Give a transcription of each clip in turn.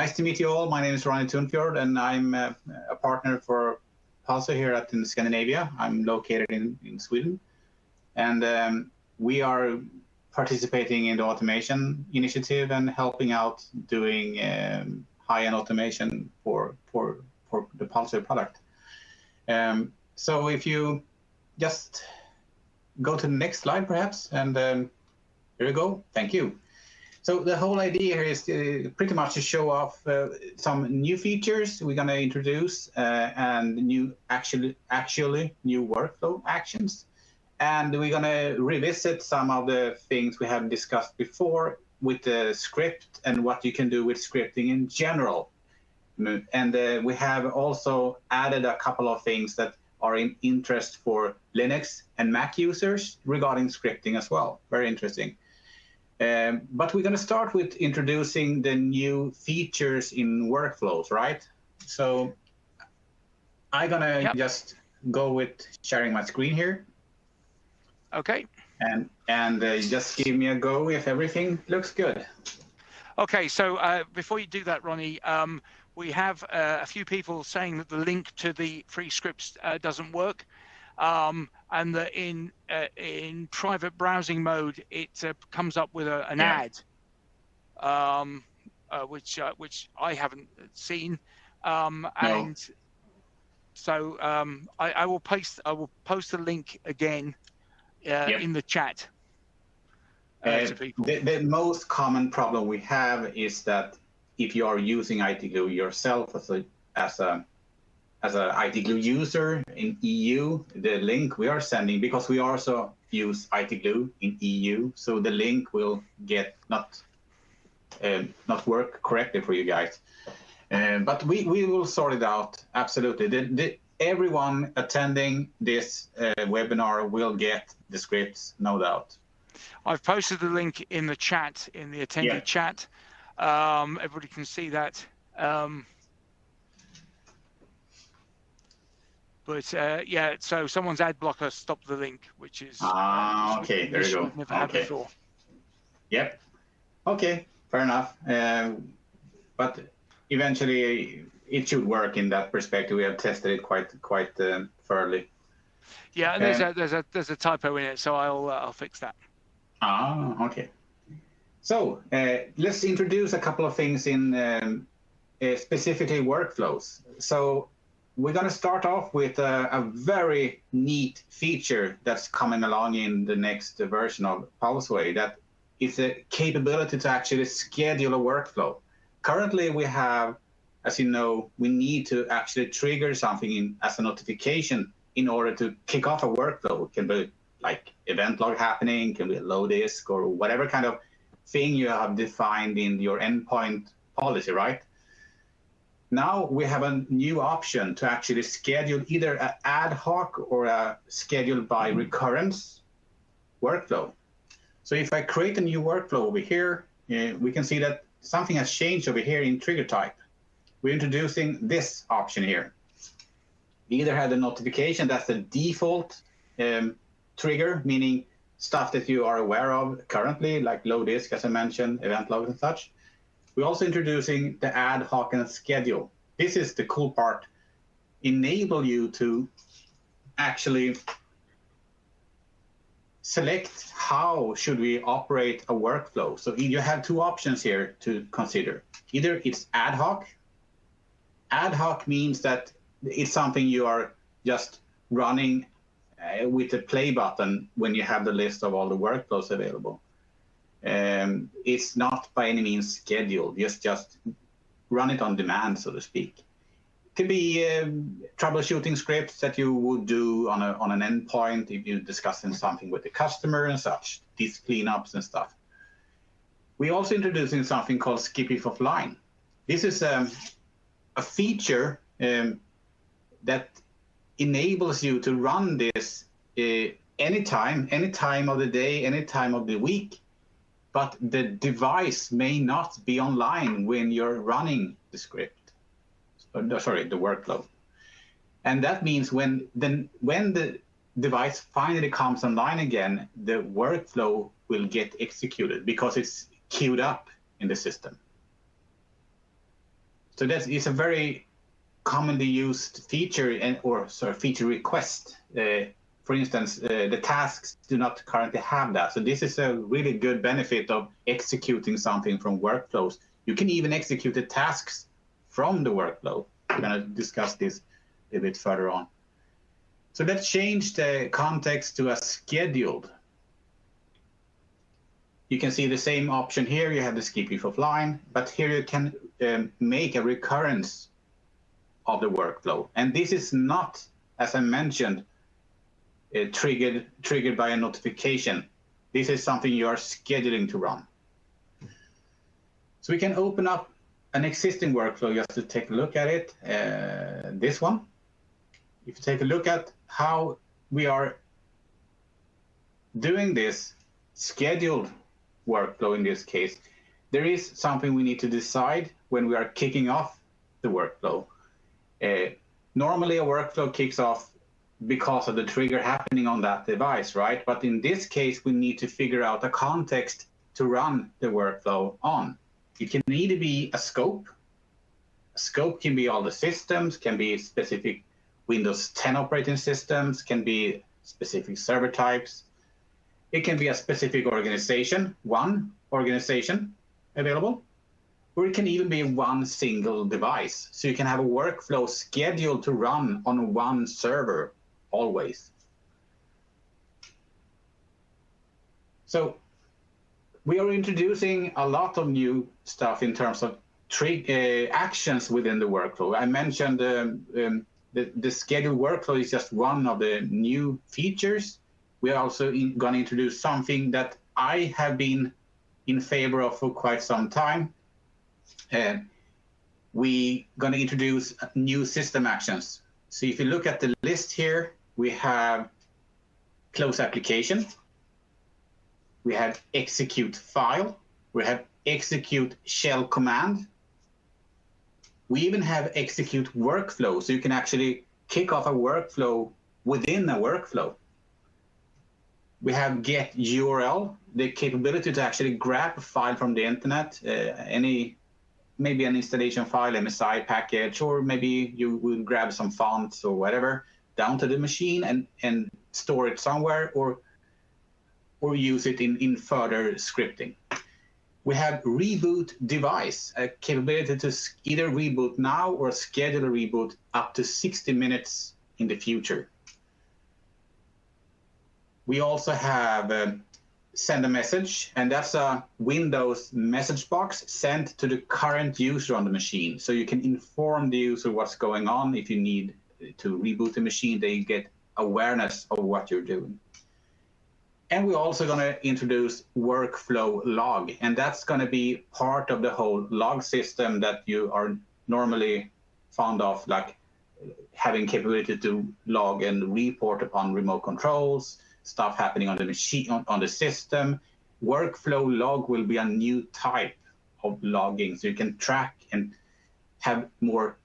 Nice to meet you all. My name is Ronny Thunfjord, and I'm a partner for Pulseway here in Scandinavia. I'm located in Sweden. And we are participating in the automation initiative and helping out doing high-end automation for the Pulseway product. So if you just go to the next slide, perhaps, and here we go. Thank you. So the whole idea here is pretty much to show off some new features we're going to introduce and new actually new workflow actions. And we're going to revisit some of the things we have discussed before with the script and what you can do with scripting in general. And we have also added a couple of things that are in interest for Linux and Mac users regarding scripting as well. Very interesting. But we're going to start with introducing the new features in workflows, right? So I'm going to just go with sharing my screen here. Okay. And just give me a go if everything looks good. Okay, so before you do that, Ronny, we have a few people saying that the link to the free scripts doesn't work. And that in private browsing mode, it comes up with an ad, which I haven't seen, and so I will post the link again in the chat to people. The most common problem we have is that if you are using IT Glue yourself as an IT Glue user in EU, the link we are sending, because we also use IT Glue in EU, so the link will get not work correctly for you guys. But we will sort it out, absolutely. Everyone attending this webinar will get the scripts, no doubt. I've posted the link in the chat, in the attendee chat. Everybody can see that. But yeah, so someone's ad blocker stopped the link, which is okay. There you go. Never had before. Yep. Okay. Fair enough. But eventually, it should work in that perspective. We have tested it quite thoroughly. Yeah, and there's a typo in it, so I'll fix that. Okay. So let's introduce a couple of things in specifically workflows. So we're going to start off with a very neat feature that's coming along in the next version of Pulseway. That is a capability to actually schedule a workflow. Currently, we have, as you know, we need to actually trigger something as a notification in order to kick off a workflow. It can be like event log happening, can be a low disk, or whatever kind of thing you have defined in your endpoint policy, right? Now we have a new option to actually schedule either an ad hoc or a scheduled by recurrence workflow. So if I create a new workflow over here, we can see that something has changed over here in trigger type. We're introducing this option here. We either have the notification, that's the default trigger, meaning stuff that you are aware of currently, like low disk, as I mentioned, event logs and such. We're also introducing the ad hoc and schedule. This is the cool part. Enable you to actually select how should we operate a workflow. So you have two options here to consider. Either it's ad hoc. Ad hoc means that it's something you are just running with the play button when you have the list of all the workflows available. It's not by any means scheduled. Just run it on demand, so to speak. It could be troubleshooting scripts that you would do on an endpoint if you're discussing something with the customer and such, these cleanups and stuff. We're also introducing something called skip if offline. This is a feature that enables you to run this any time of the day, any time of the week, but the device may not be online when you're running the script, sorry, the workflow. And that means when the device finally comes online again, the workflow will get executed because it's queued up in the system. So that is a very commonly used feature feature request. For instance, the tasks do not currently have that. So this is a really good benefit of executing something from workflows. You can even execute the tasks from the workflow. We're going to discuss this a bit further on. So let's change the context to a scheduled. You can see the same option here. You have the skip if offline, but here you can make a recurrence of the workflow. And this is not, as I mentioned, triggered by a notification. This is something you are scheduling to run. So we can open up an existing workflow just to take a look at it. This one. If you take a look at how we are doing this scheduled workflow in this case, there is something we need to decide when we are kicking off the workflow. Normally a workflow kicks off because of the trigger happening on that device, right? But in this case, we need to figure out a context to run the workflow on. It can either be a scope. A scope can be all the systems, can be specific Windows 10 operating systems, can be specific server types. It can be a specific organization, one organization available, or it can even be one single device. So you can have a workflow scheduled to run on one server always. So we are introducing a lot of new stuff in terms of actions within the workflow. I mentioned the scheduled workflow is just one of the new features. We are also going to introduce something that I have been in favor of for quite some time. We're going to introduce new system actions. So if you look at the list here, we have close application, we have execute file, we have execute shell command. We even have execute workflow, so you can actually kick off a workflow within a workflow. We have get URL, the capability to actually grab a file from the internet, maybe an installation file, MSI package, or maybe you will grab some fonts or whatever down to the machine and store it somewhere, or use it in further scripting. We have reboot device, a capability to either reboot now or schedule a reboot up to 60 minutes in the future. We also have send a message, and that's a Windows message box sent to the current user on the machine. So you can inform the user what's going on. If you need to reboot the machine, they get awareness of what you're doing. And we're also going to introduce workflow log, and that's going to be part of the whole log system that you are normally fond of, like having capability to log and report upon remote controls, stuff happening on the machine, on the system. Workflow log will be a new type of logging, so you can track and have more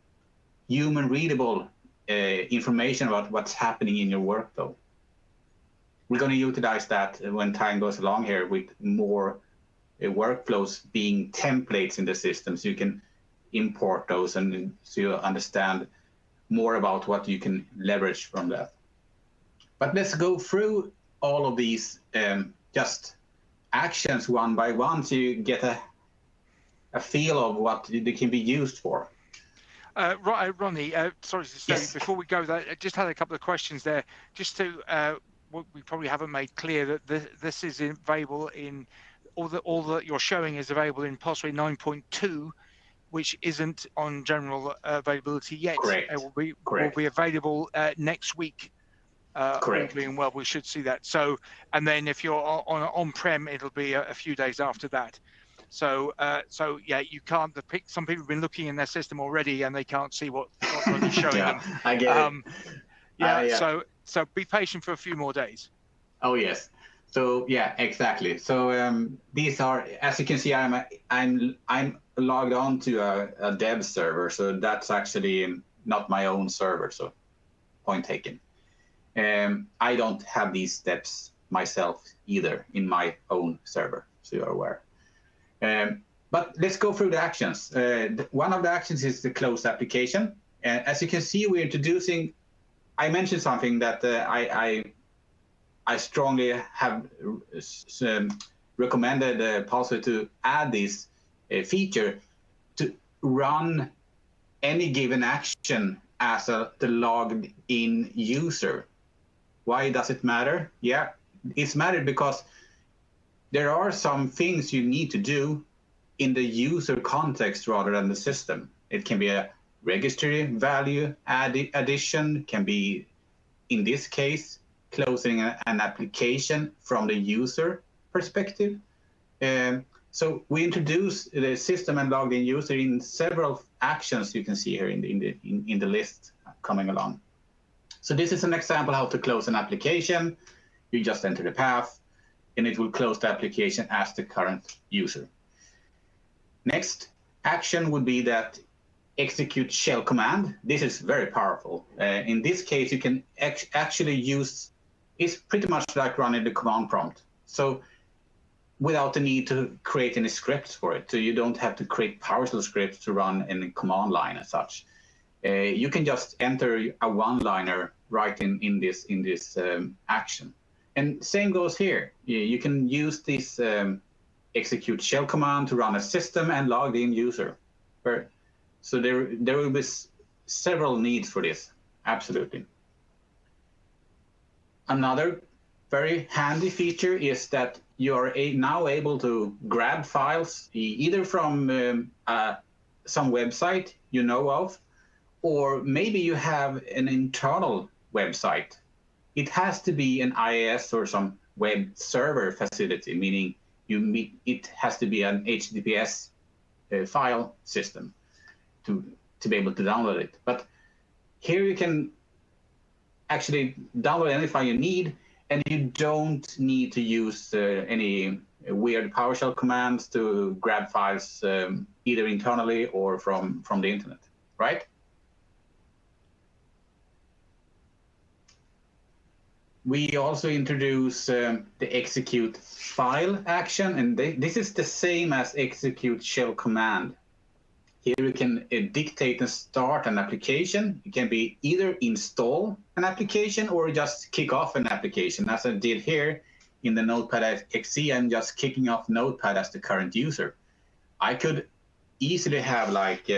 human readable information about what's happening in your workflow. We're going to utilize that when time goes along here with more workflows being templates in the system, so you can import those and so you understand more about what you can leverage from that. But let's go through all of these just actions one by one so you get a feel of what they can be used for. Right, Ronnie, sorry to say, yes. Before we go, I just had a couple of questions there, just to what we probably haven't made clear, that this is available in all that you're showing is available in Pulseway 9.2, which isn't on general availability yet. Correct. It will be available next week. Correct. All being well, we should see that. So, and then if you're on-prem, it'll be a few days after that. So yeah, you can't. Some people have been looking in their system already, and they can't see what Ronnie's showing yeah, them. I get it. Yeah. So be patient for a few more days. Oh yes. So yeah, exactly. So these are, as you can see, I'm logged on to a dev server, so that's actually not my own server. So point taken. I don't have these steps myself either in my own server, so you're aware. But let's go through the actions. One of the actions is the close application. And as you can see, we're introducing, I mentioned something that I strongly have recommended Pulseway to add this feature to run any given action as the logged in user. Why does it matter? Yeah, it's mattered because there are some things you need to do in the user context rather than the system. It can be a registry value addition, can be, in this case, closing an application from the user perspective. So we introduce the system and logged in user in several actions you can see here in the list coming along. So this is an example how to close an application. You just enter the path, and it will close the application as the current user. Next action would be that execute shell command. This is very powerful. In this case, you can actually use, it's pretty much like running the command prompt. So without the need to create any scripts for it. So you don't have to create PowerShell scripts to run in the command line as such. You can just enter a one-liner right in this action. And same goes here. You can use this execute shell command to run a system and logged in user. So there will be several needs for this, absolutely. Another very handy feature is that you are now able to grab files either from some website you know of, or maybe you have an internal website. It has to be an IIS or some web server facility, meaning it has to be an HTTPS file system to be able to download it. But here you can actually download any file you need, and you don't need to use any weird PowerShell commands to grab files either internally or from the internet, right? We also introduce the execute file action, and this is the same as execute shell command. Here you can dictate and start an application. It can be either install an application or just kick off an application. As I did here in the Notepad XE, I'm just kicking off Notepad as the current user. I could easily have like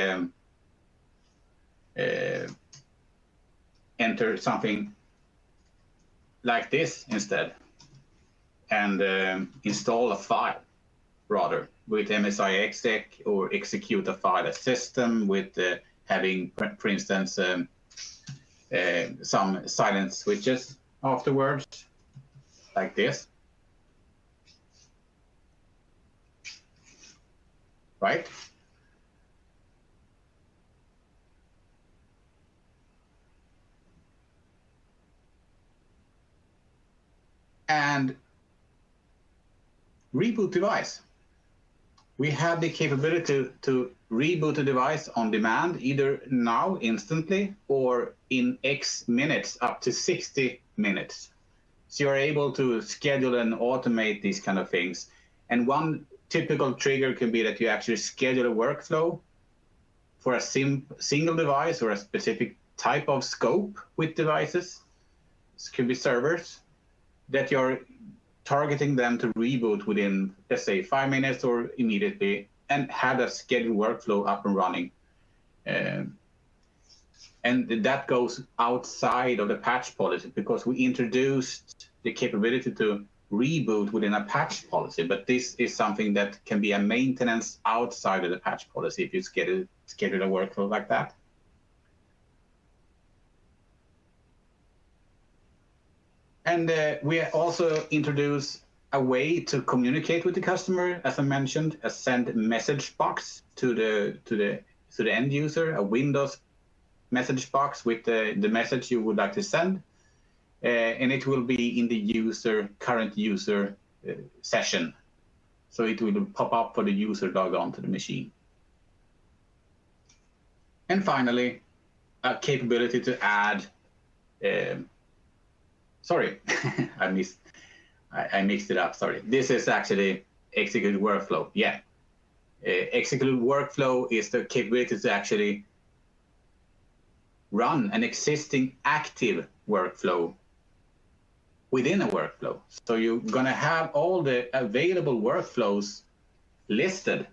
enter something like this instead and install a file rather with MSI exec, or execute a file as system with having, for instance, some silent switches afterwards, like this. Right? And reboot device. We have the capability to reboot a device on demand, either now instantly or in X minutes, up to 60 minutes. So you're able to schedule and automate these kind of things. And one typical trigger can be that you actually schedule a workflow for a single device or a specific type of scope with devices. This could be servers that you're targeting them to reboot within, let's say, 5 minutes or immediately, and have a scheduled workflow up and running. And that goes outside of the patch policy, because we introduced the capability to reboot within a patch policy. But this is something that can be a maintenance outside of the patch policy if you schedule a workflow like that. And we also introduce a way to communicate with the customer, as I mentioned, a send message box to the end user, a Windows message box with the message you would like to send, and it will be in the current user session, so it will pop up for the user log on to the machine. And finally, a capability to add. Sorry, I mixed it up. Sorry. This is actually execute workflow. Yeah. Executable workflow is the capability to actually run an existing active workflow within a workflow. So you're going to have all the available workflows listed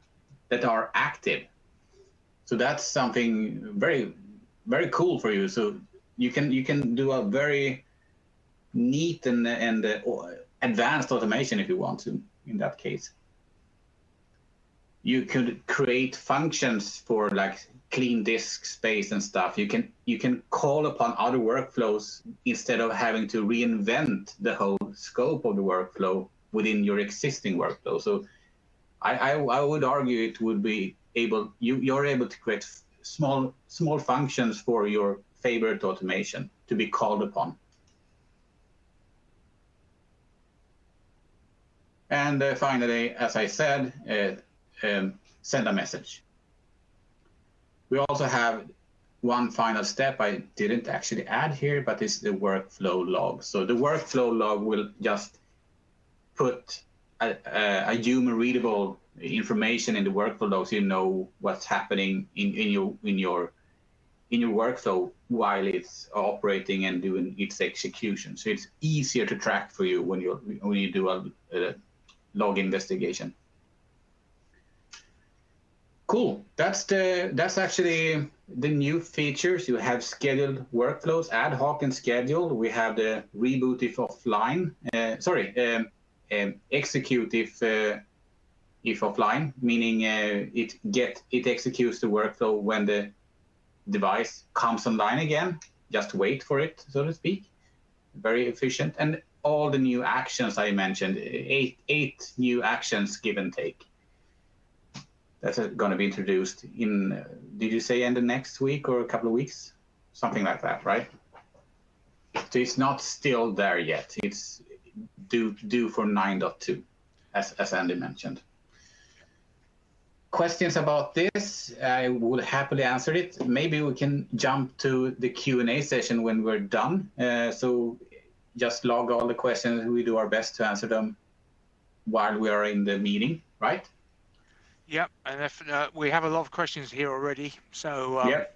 that are active. So that's something very, very cool for you. So you can do a very neat and advanced automation if you want to, in that case. You could create functions for like clean disk space and stuff. You can call upon other workflows instead of having to reinvent the whole scope of the workflow within your existing workflow. So I would argue it would be you're able to create small functions for your favorite automation to be called upon. And finally, as I said, send a message. We also have one final step I didn't actually add here, but it's the workflow log. So the workflow log will just put a human readable information in the workflow log, so you know what's happening in your workflow while it's operating and doing its execution. So it's easier to track for you when you do a log investigation. Cool. That's actually the new features. You have scheduled workflows, ad hoc and scheduled. We have the reboot if offline. Execute if offline, meaning it executes the workflow when the device comes online again. Just wait for it, so to speak. Very efficient. And all the new actions I mentioned, eight new actions, give and take. That's going to be introduced in, did you say end of next week or a couple of weeks? Something like that, right? So it's not still there yet. It's due for 9.2, as Andy mentioned. Questions about this? I will happily answer it. Maybe we can jump to the Q&A session when we're done. So just log all the questions. We do our best to answer them while we are in the meeting, right? Yep, and if we have a lot of questions here already, so yep.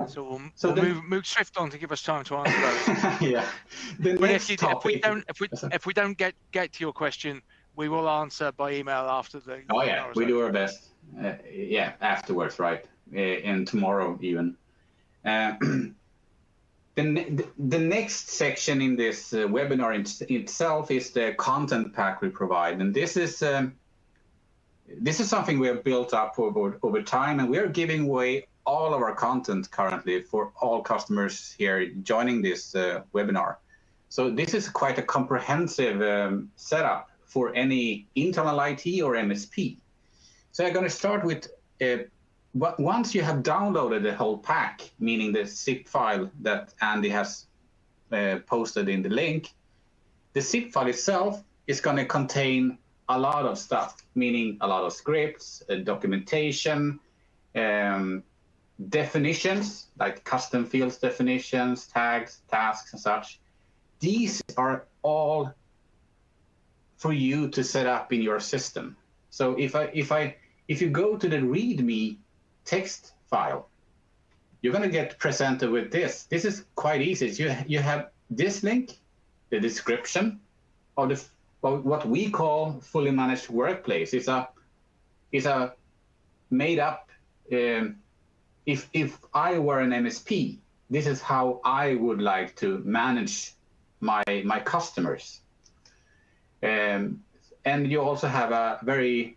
So we'll move swift on to give us time to answer those. Yeah. If we don't get to your question, we will answer by email after the. Oh yeah, we do our best. Yeah, afterwards, right? And tomorrow even. The next section in this webinar itself is the content pack we provide, and this is something we have built up over time, and we are giving away all of our content currently for all customers here joining this webinar. So this is quite a comprehensive setup for any internal IT or MSP. So I'm going to start with, once you have downloaded the whole pack, meaning the zip file that Andy has posted in the link, the zip file itself is going to contain a lot of stuff, meaning a lot of scripts, documentation, definitions, like custom fields definitions, tags, tasks, and such. These are all for you to set up in your system. So if you go to the README text file, you're going to get presented with this. This is quite easy. You have this link, the description of what we call fully managed workplace. It's a made up. If I were an MSP, this is how I would like to manage my customers. And you also have a very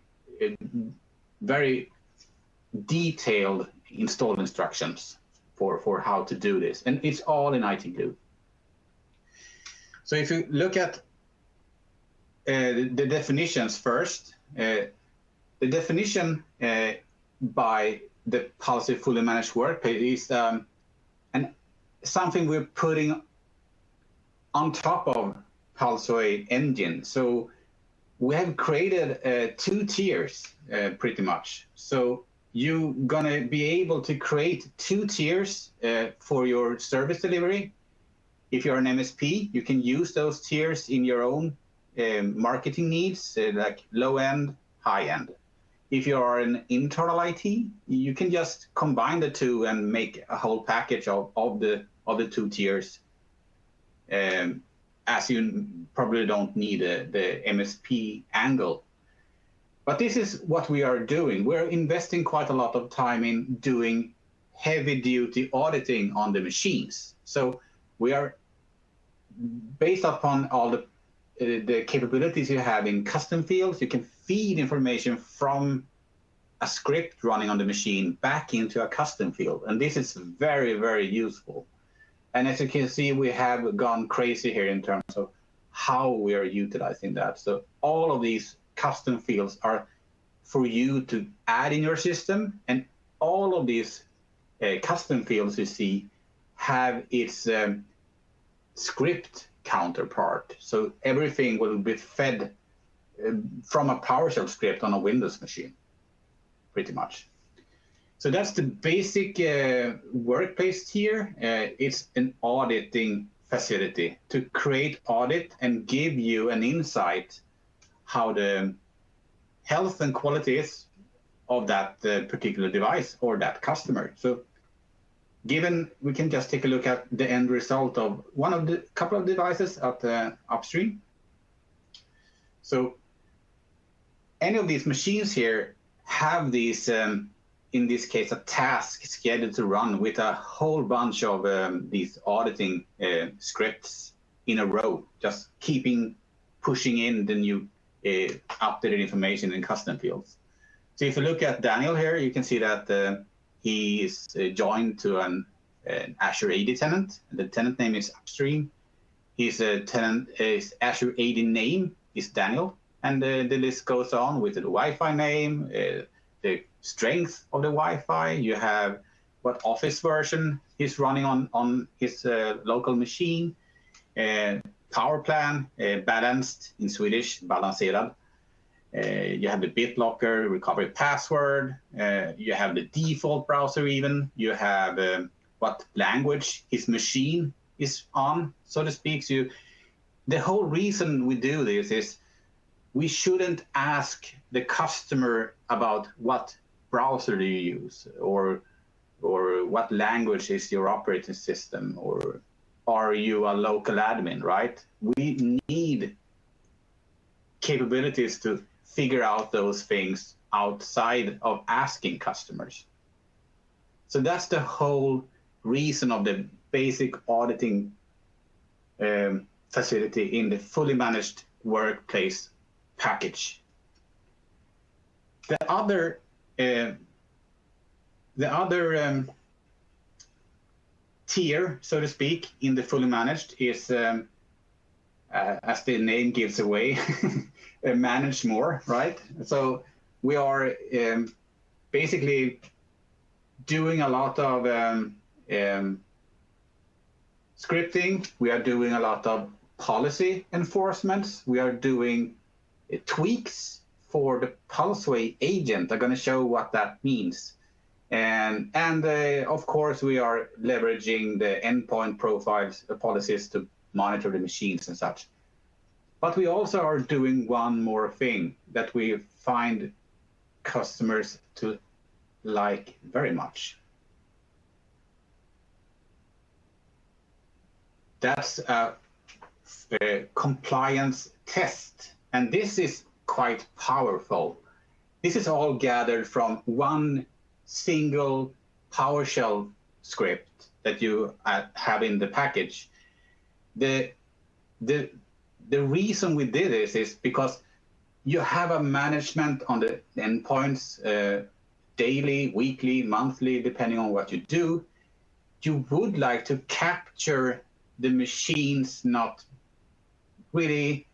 detailed install instructions for how to do this, and it's all in IT Glue. So if you look at the definitions first, the definition by the policy fully managed workplace is something we're putting on top of Pulseway engine. So we have created 2 tiers pretty much. So you're gonna be able to create 2 tiers for your service delivery. If you're an MSP, you can use those tiers in your own marketing needs, like low end, high end. if you are an internal IT, you can just combine the two and make a whole package of the two tiers, as you probably don't need the MSP angle. But this is what we are doing. We're investing quite a lot of time in doing heavy-duty auditing on the machines. So we are, based upon all the capabilities you have in custom fields, you can feed information from a script running on the machine back into a custom field. And this is very, very useful. And as you can see, we have gone crazy here in terms of how we are utilizing that. So all of these custom fields are for you to add in your system, and all of these custom fields you see have its script counterpart. So everything will be fed from a PowerShell script on a Windows machine, pretty much. So that's the basic workplace tier. It's an auditing facility to create audit and give you an insight how the health and quality is of that particular device or that customer. So given, we can just take a look at the end result of one of the couple of devices at the upstream. So any of these machines here have these, in this case, a task scheduled to run with a whole bunch of these auditing scripts in a row, just pushing in the new updated information in custom fields. So if you look at Daniel here, you can see that he is joined to an Azure AD tenant. The tenant name is Upstream. His Azure AD name is Daniel. And the list goes on with the Wi-Fi name, the strength of the Wi-Fi. You have what Office version he's running on his local machine. Power plan, balanced in Swedish, balanserad. You have the BitLocker recovery password. You have the default browser even. You have what language his machine is on, so to speak. So the whole reason we do this is we shouldn't ask the customer about what browser do you use, or what language is your operating system, or are you a local admin, right? We need capabilities to figure out those things outside of asking customers. So that's the whole reason of the basic auditing facility in the fully managed workplace package. The other tier, so to speak, in the fully managed is, as the name gives away, manage more, right? So we are basically doing a lot of scripting. We are doing a lot of policy enforcements. We are doing tweaks for the Pulseway agent. I'm going to show what that means. And of course, we are leveraging the endpoint profiles policies to monitor the machines and such. But we also are doing one more thing that we find customers to like very much. That's a compliance test. And this is quite powerful. This is all gathered from one single PowerShell script that you have in the package. The reason we did this is because you have a management on the endpoints daily, weekly, monthly, depending on what you do. You would like to capture the machines not really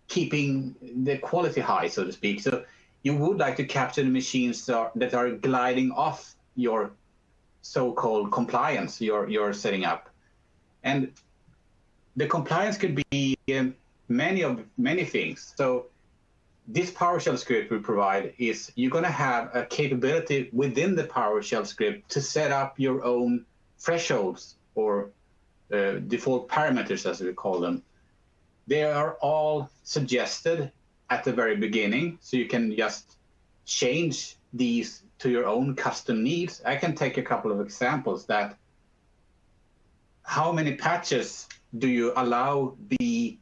keeping the quality high, so to speak. So you would like to capture the machines that are gliding off your so-called compliance you're setting up. And the compliance could be many things. So this PowerShell script we provide is you're going to have a capability within the PowerShell script to set up your own thresholds or default parameters, as we call them. They are all suggested at the very beginning, so you can just change these to your own custom needs. I can take a couple of examples that how many patches do you allow be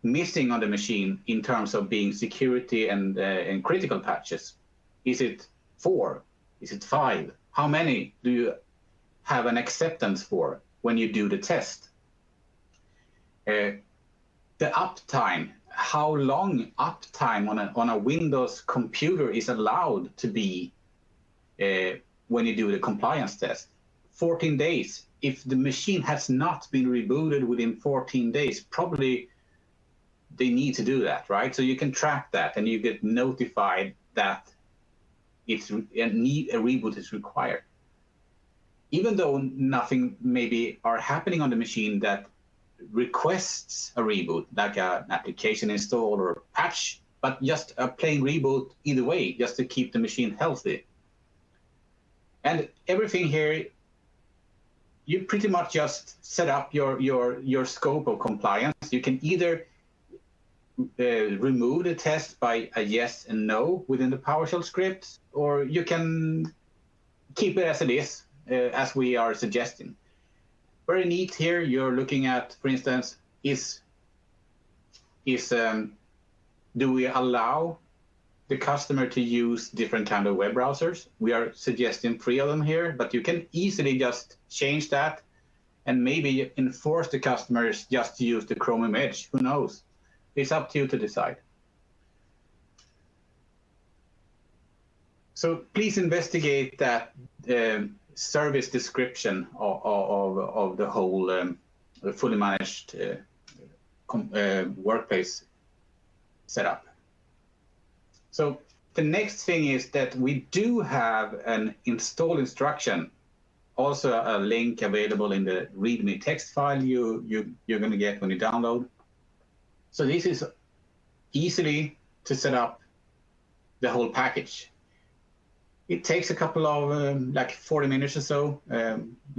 missing on the machine in terms of being security and critical patches? Is it 4? Is it 5? How many do you have an acceptance for when you do the test? The uptime, how long uptime on a Windows computer is allowed to be when you do the compliance test. 14 days. If the machine has not been rebooted within 14 days, probably they need to do that, right? So you can track that and you get notified that a reboot is required. Even though nothing maybe are happening on the machine that requests a reboot, like an application install or patch, but just a plain reboot either way, just to keep the machine healthy. And everything here, you pretty much just set up your scope of compliance. You can either remove the test by a yes and no within the PowerShell script, or you can keep it as it is, as we are suggesting. Very neat here. You're looking at, for instance, do we allow the customer to use different kind of web browsers? We are suggesting 3 of them here, but you can easily just change that and maybe enforce the customers just to use the Chromium Edge. Who knows? It's up to you to decide. So please investigate that service description of the whole fully managed workplace setup. So the next thing is that we do have an install instruction, also a link available in the README text file you're going to get when you download. So this is easily to set up the whole package. It takes a couple of like 40 minutes or so,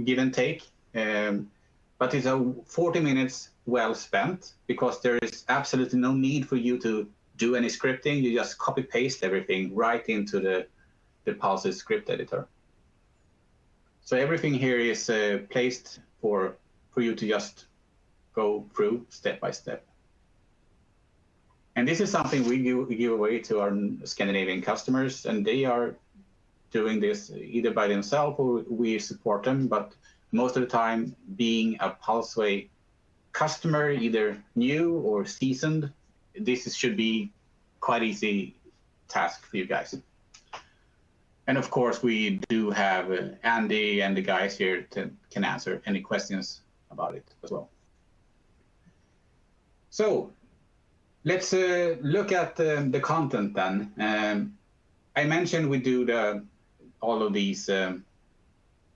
give and take, but it's a 40 minutes well spent because there is absolutely no need for you to do any scripting. You just copy paste everything right into the Pulseway script editor. So everything here is placed for you to just go through step by step. And this is something we give away to our Scandinavian customers, and they are doing this either by themselves or we support them. But most of the time, being a Pulseway customer, either new or seasoned, this should be quite easy task for you guys. And of course, we do have Andy and the guys here can answer any questions about it as well. So let's look at the content then. I mentioned we do all of these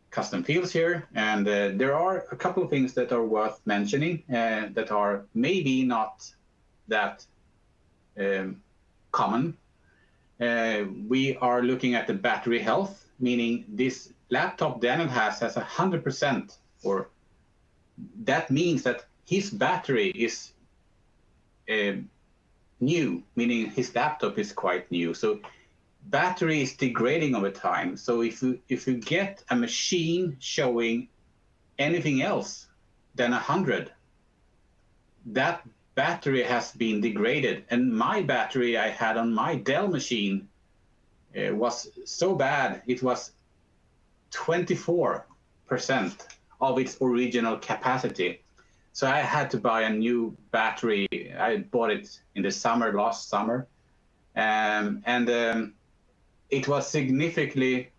custom fields here, and there are a couple of things that are worth mentioning that are maybe not that common. We are looking at the battery health, meaning this laptop Daniel has 100%, or that means that his battery is new, meaning his laptop is quite new. So battery is degrading over time. So if you get a machine showing anything else than 100, that battery has been degraded. And my battery I had on my Dell machine was so bad, it was 24% of its original capacity. So I had to buy a new battery. I bought it in the summer, last summer. It was significantly,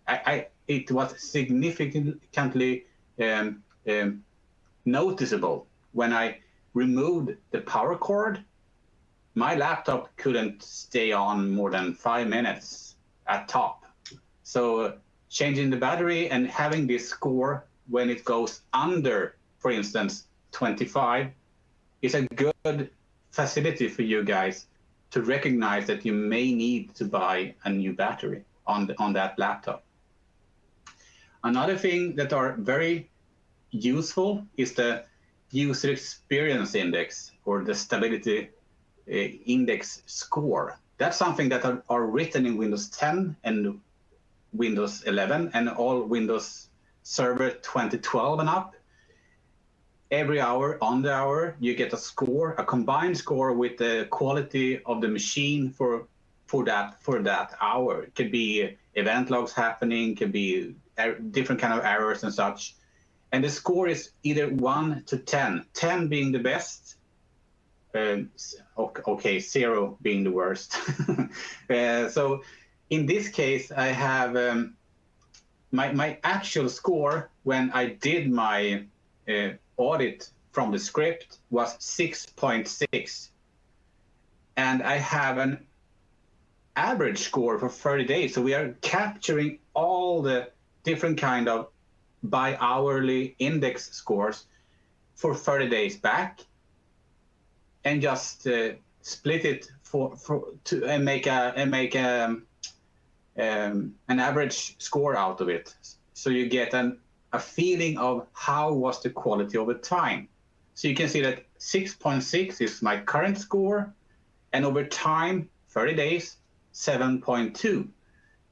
noticeable when I removed the power cord. My laptop couldn't stay on more than 5 minutes at top. So changing the battery and having this score when it goes under, for instance, 25, is a good facility for you guys to recognize that you may need to buy a new battery on that laptop. Another thing that are very useful is the user experience index, or the stability index score. That's something that are written in Windows 10 and Windows 11 and all Windows Server 2012 and up. Every hour, on the hour, you get a score, a combined score with the quality of the machine for that hour. It could be event logs happening, could be different kind of errors and such. And the score is either 1 to 10, 10 being the best, okay, 0 being the worst. So in this case, I have my actual score when I did my audit from the script was 6.6. And I have an average score for 30 days. So we are capturing all the different kind of bi-hourly index scores for 30 days back and just split it and make an average score out of it. So you get a feeling of how was the quality over time. So you can see that 6.6 is my current score, and over time, 30 days, 7.2.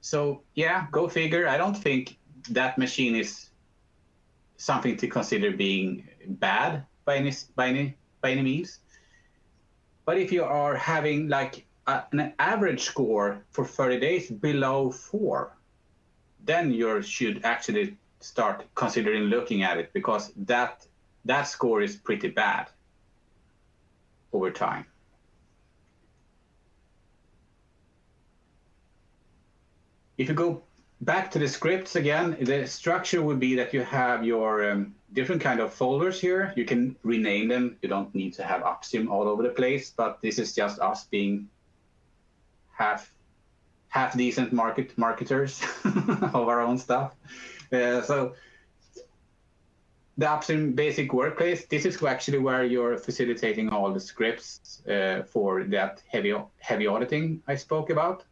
So yeah, go figure. I don't think that machine is something to consider being bad by any means. But if you are having like an average score for 30 days below 4, then you should actually start considering looking at it, because that score is pretty bad over time. If you go back to the scripts again, the structure would be that you have your different kind of folders here. You can rename them. You don't need to have upstream all over the place, but this is just us being half decent marketers of our own stuff. So the upstream basic workplace, this is actually where you're facilitating all the scripts for that heavy auditing I spoke about.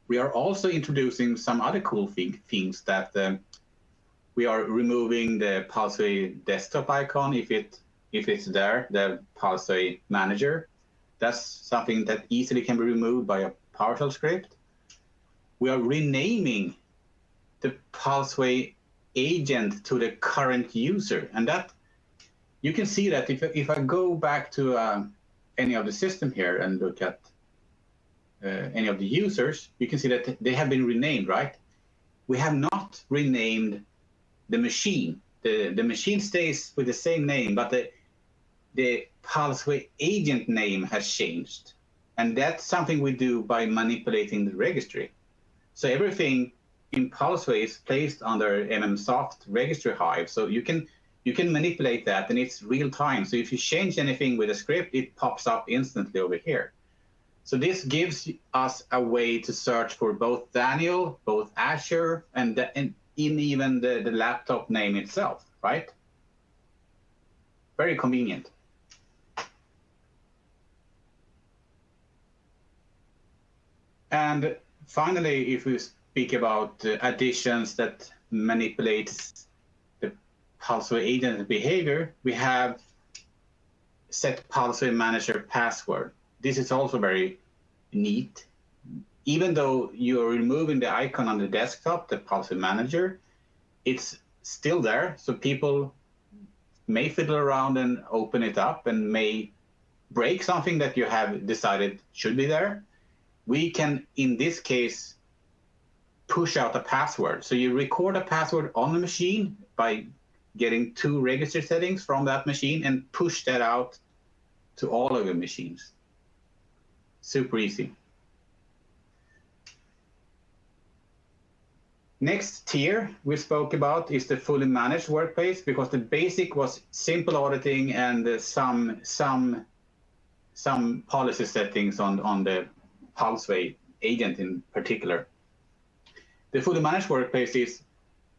We are also introducing some other cool things that we are removing the Pulseway desktop icon if it's there, the Pulseway manager. That's something that easily can be removed by a PowerShell script. We are renaming the Pulseway agent to the current user, and that you can see that if I go back to any of the system here and look at any of the users, you can see that they have been renamed, right? We have not renamed the machine. The machine stays with the same name, but the Pulseway agent name has changed. And that's something we do by manipulating the registry. So everything in Pulseway is placed under mmsoft registry hive. So you can manipulate that, and it's real time. So if you change anything with a script, it pops up instantly over here. So this gives us a way to search for both Daniel, both Azure, and even the laptop name itself, right? Very convenient. And finally, if we speak about additions that manipulates the Pulseway agent behavior, we have set Pulseway manager password. This is also very neat. Even though you're removing the icon on the desktop, the Pulseway manager, it's still there. So people may fiddle around and open it up and may break something that you have decided should be there. We can, in this case, push out a password. So you record a password on the machine by getting 2 register settings from that machine and push that out to all of your machines. Super easy. Next tier we spoke about is the fully managed workplace, because the basic was simple auditing and some policy settings on the Pulseway agent in particular. The fully managed workplace is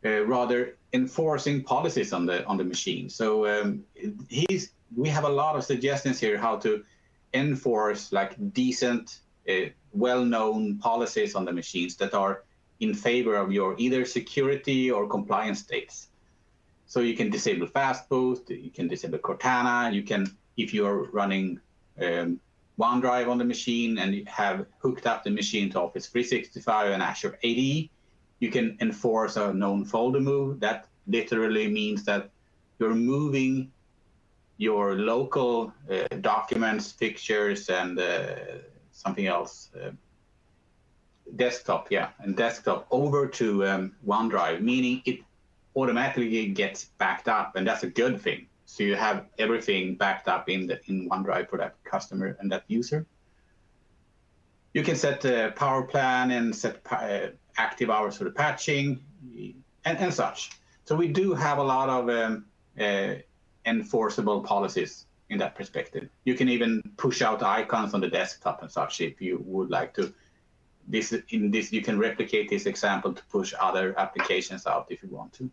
rather enforcing policies on the machine. So we have a lot of suggestions here how to enforce like decent, well-known policies on the machines that are in favor of your either security or compliance states. So you can disable fastboot, you can disable Cortana, you can, if you are running OneDrive on the machine and you have hooked up the machine to Office 365 and Azure AD, you can enforce a known folder move. That literally means that you're moving your local documents, pictures, and something else, desktop over to OneDrive, meaning it automatically gets backed up, and that's a good thing. So you have everything backed up in OneDrive for that customer and that user. You can set the power plan and set active hours for the patching and such. So we do have a lot of enforceable policies in that perspective. You can even push out icons on the desktop and such if you would like to. You can replicate this example to push other applications out if you want to.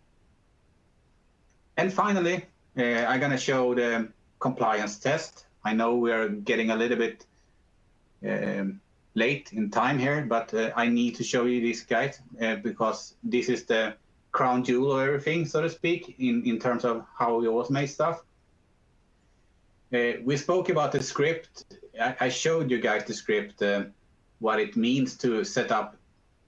And finally, I'm going to show the compliance test. I know we are getting a little bit late in time here, but I need to show you this, guys, because this is the crown jewel of everything, so to speak, in terms of how we automate stuff. We spoke about the script. I showed you guys the script, what it means to set up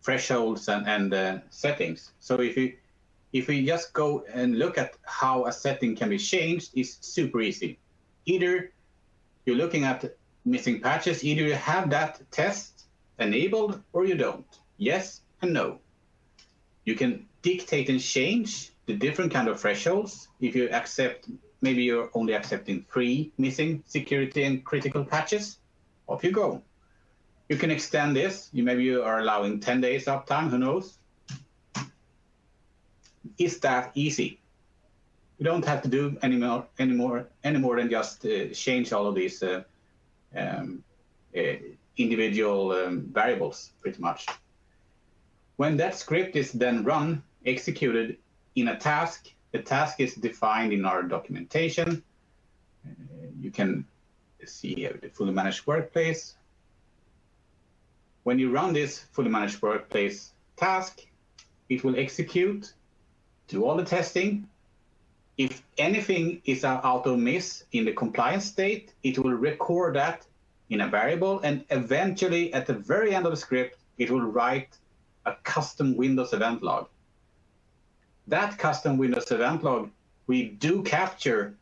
thresholds and settings. So if we just go and look at how a setting can be changed, it's super easy. Either you're looking at missing patches, either you have that test enabled or you don't. Yes and no. You can dictate and change the different kind of thresholds. If you accept, maybe you're only accepting 3 missing security and critical patches, off you go. You can extend this. Maybe you are allowing 10 days uptime, who knows? It's that easy. You don't have to do any more than just change all of these individual variables, pretty much. When that script is then run, executed in a task, the task is defined in our documentation. You can see here the fully managed workplace. When you run this fully managed workplace task, it will execute, do all the testing. If anything is out of miss in the compliance state, it will record that in a variable, and eventually at the very end of the script, it will write a custom Windows event log. That custom Windows event log we do capture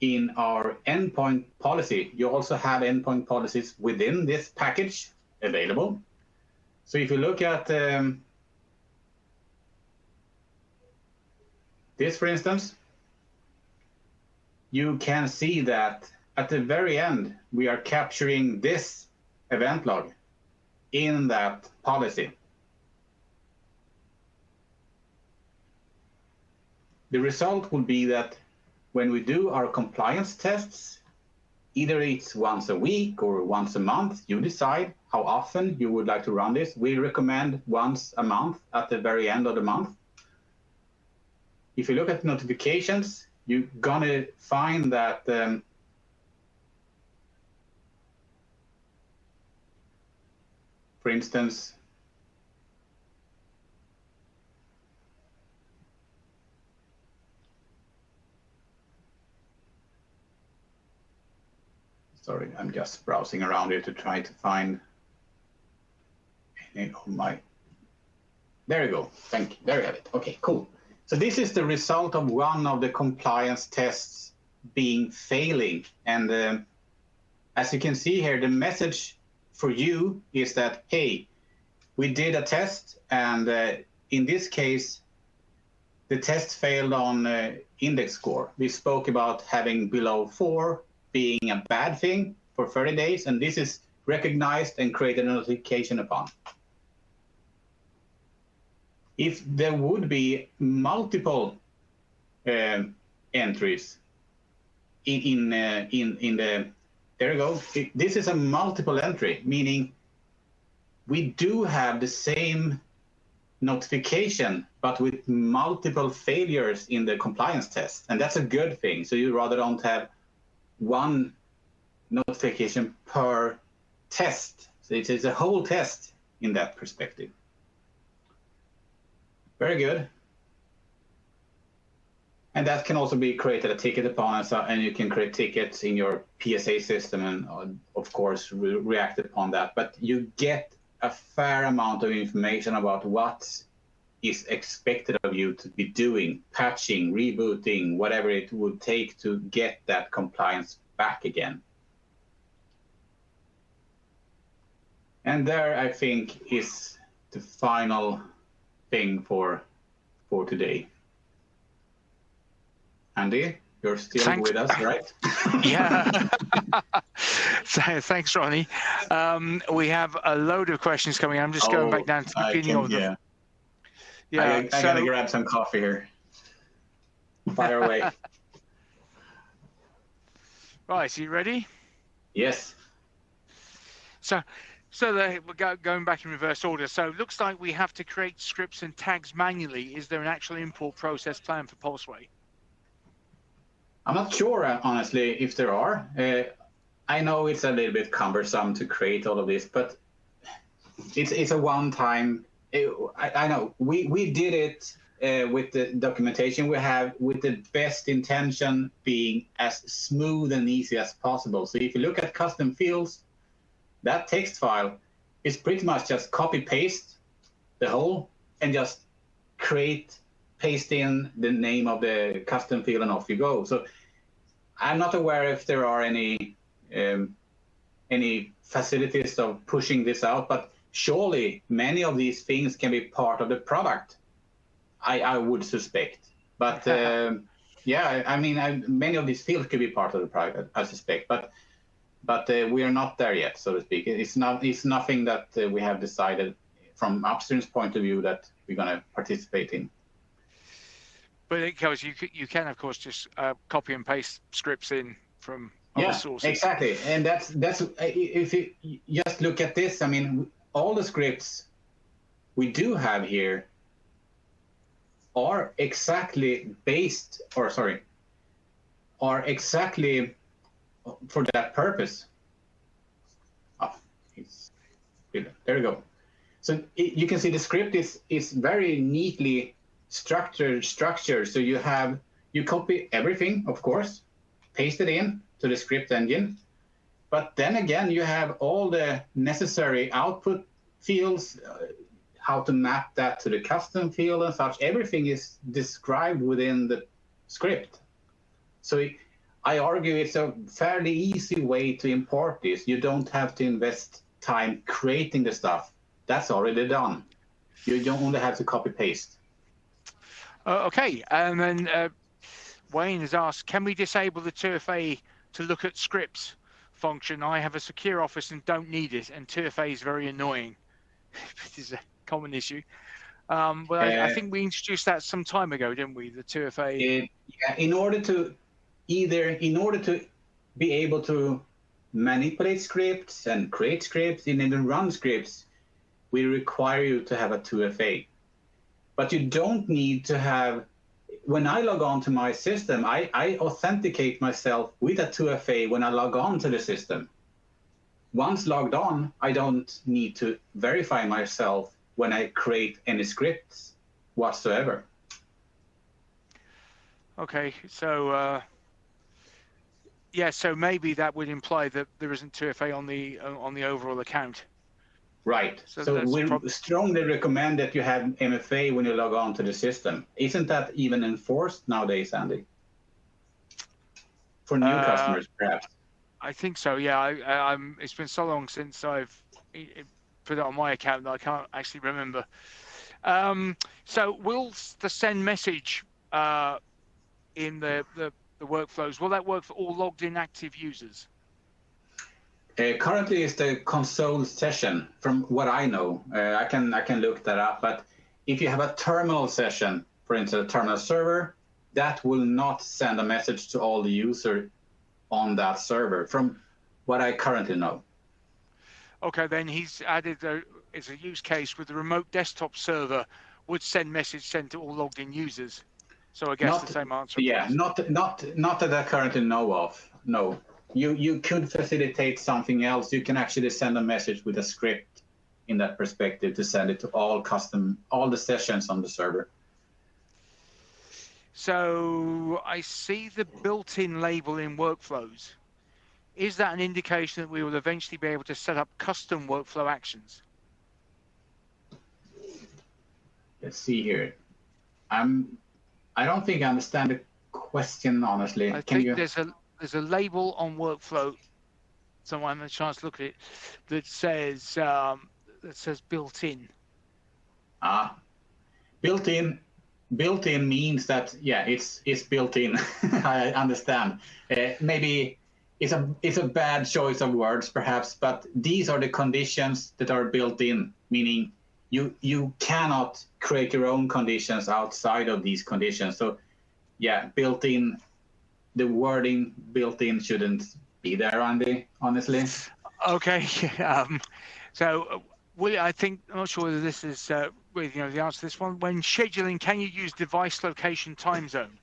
in our endpoint policy. You also have endpoint policies within this package available. So if you look at this, for instance, you can see that at the very end, we are capturing this event log in that policy. The result will be that when we do our compliance tests, either it's once a week or once a month, you decide how often you would like to run this. We recommend once a month at the very end of the month. If you look at notifications, you're gonna find that for instance, sorry, I'm just browsing around here to try to find any of my, there you go, thank you, there you have it, okay, cool. So this is the result of one of the compliance tests being failing. And as you can see here, the message for you is that, hey, we did a test, and in this case, the test failed on index score. We spoke about having below 4 being a bad thing for 30 days, and this is recognized and created a notification upon. If there would be multiple entries in the, there you go. This is a multiple entry, meaning we do have the same notification, but with multiple failures in the compliance test, and that's a good thing. So you rather don't have one notification per test. So it is a whole test in that perspective. Very good. And that can also be created a ticket upon, and you can create tickets in your PSA system and, of course, react upon that. But you get a fair amount of information about what is expected of you to be doing, patching, rebooting, whatever it would take to get that compliance back again. And there, I think, is the final thing for today. Andy, you're still with us, right? Yeah. So, thanks, Ronnie. We have a load of questions coming. I'm just going back down to the beginning of them. Yeah. I gotta grab some coffee here. Fire away. Right, are you ready? Yes. So we're going back in reverse order. So it looks like we have to create scripts and tags manually. Is there an actual import process plan for Pulseway? I'm not sure, honestly, if there are. I know it's a little bit cumbersome to create all of this, but it's a one-time. I know we did it with the documentation we have, with the best intention being as smooth and easy as possible. So if you look at custom fields, that text file is pretty much just copy-paste the whole and just paste in the name of the custom field and off you go. So I'm not aware if there are any facilities of pushing this out, but surely many of these things can be part of the product, I would suspect. But yeah, I mean, many of these fields could be part of the product, I suspect. But we are not there yet, so to speak. It's nothing that we have decided from Upstream's point of view that we're going to participate in. But it goes, you can of course just copy and paste scripts in from other sources. Exactly, and that's if you just look at this. I mean, all the scripts we do have here are exactly for that purpose. Oh, there we go. So you can see the script is very neatly structured. So you copy everything, of course, paste it in to the script engine. But then again, you have all the necessary output fields, how to map that to the custom field and such. Everything is described within the script. So I argue it's a fairly easy way to import this. You don't have to invest time creating the stuff. That's already done. You don't only have to copy paste. Okay, and then Wayne has asked, can we disable the 2FA to look at scripts function? I have a secure office and don't need it, and 2FA is very annoying. This is a common issue. But I think we introduced that some time ago, didn't we? The 2FA. Yeah, in order to be able to manipulate scripts and create scripts and even run scripts, we require you to have a 2FA. But you don't need to have, when I log on to my system, I authenticate myself with a 2FA when I log on to the system. Once logged on, I don't need to verify myself when I create any scripts whatsoever. Okay, so yeah, so maybe that would imply that there isn't 2FA on the overall account. Right. So we strongly recommend that you have MFA when you log on to the system. Isn't that even enforced nowadays, Andy? For new customers, perhaps. I think so. Yeah, it's been so long since I've put it on my account that I can't actually remember. So will the send message in the workflows, will that work for all logged in active users? Currently, it's the console session, from what I know. I can look that up. But if you have a terminal session, for instance, a terminal server, that will not send a message to all the users on that server, from what I currently know. Okay, then he's added it's a use case with the remote desktop server would send message sent to all logged in users. So I guess the same answer. Yeah, not that I currently know of. No. You could facilitate something else. You can actually send a message with a script in that perspective to send it to all the sessions on the server. So I see the built-in label in workflows. Is that an indication that we will eventually be able to set up custom workflow actions? Let's see here. I don't think I understand the question honestly. I Can think you? there's a label on workflow. Someone had a chance to look at it that says built-in. Built-in. Built-in means that, yeah, it's built in. I understand. Maybe it's a bad choice of words perhaps, but these are the conditions that are built in, meaning you cannot create your own conditions outside of these conditions. So yeah, built in, the wording built in shouldn't be there, Andy, honestly. Okay. So William, I'm not sure whether this is really, the answer to this one. When scheduling, can you use device location time zone?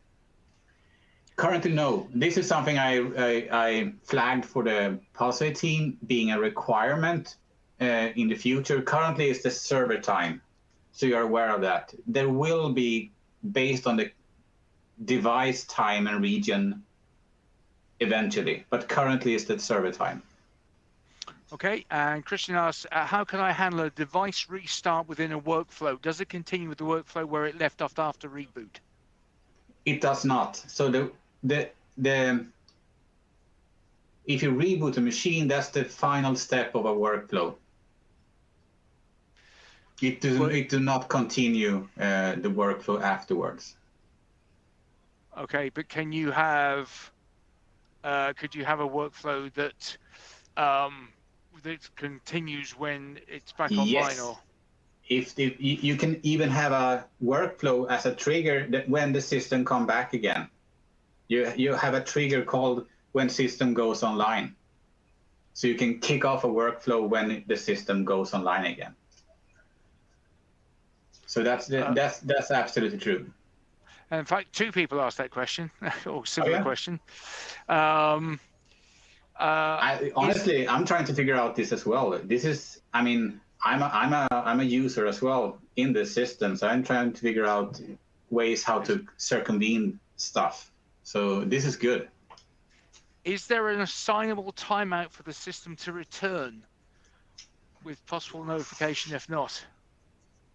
Currently, no. This is something I flagged for the Pulseway team being a requirement in the future. Currently, it's the server time, so you're aware of that. There will be based on the device time and region eventually, but currently it's the server time. Okay, and Christian asks, how can I handle a device restart within a workflow? Does it continue with the workflow where it left off after reboot? It does not. So if you reboot a machine, that's the final step of a workflow. It do not continue the workflow afterwards. Okay, but can you have, could you have a workflow that that continues when it's back online? Yes. Or If you can even have a workflow as a trigger that when the system come back again, you have a trigger called when system goes online. So you can kick off a workflow when the system goes online again. So that's absolutely true. In fact, two people asked that question, or similar question. Honestly, I'm trying to figure out this as well. This is, I mean, I'm a user as well in the system, so I'm trying to figure out ways how to circumvent stuff. So this is good. Is there an assignable timeout for the system to return with possible notification if not?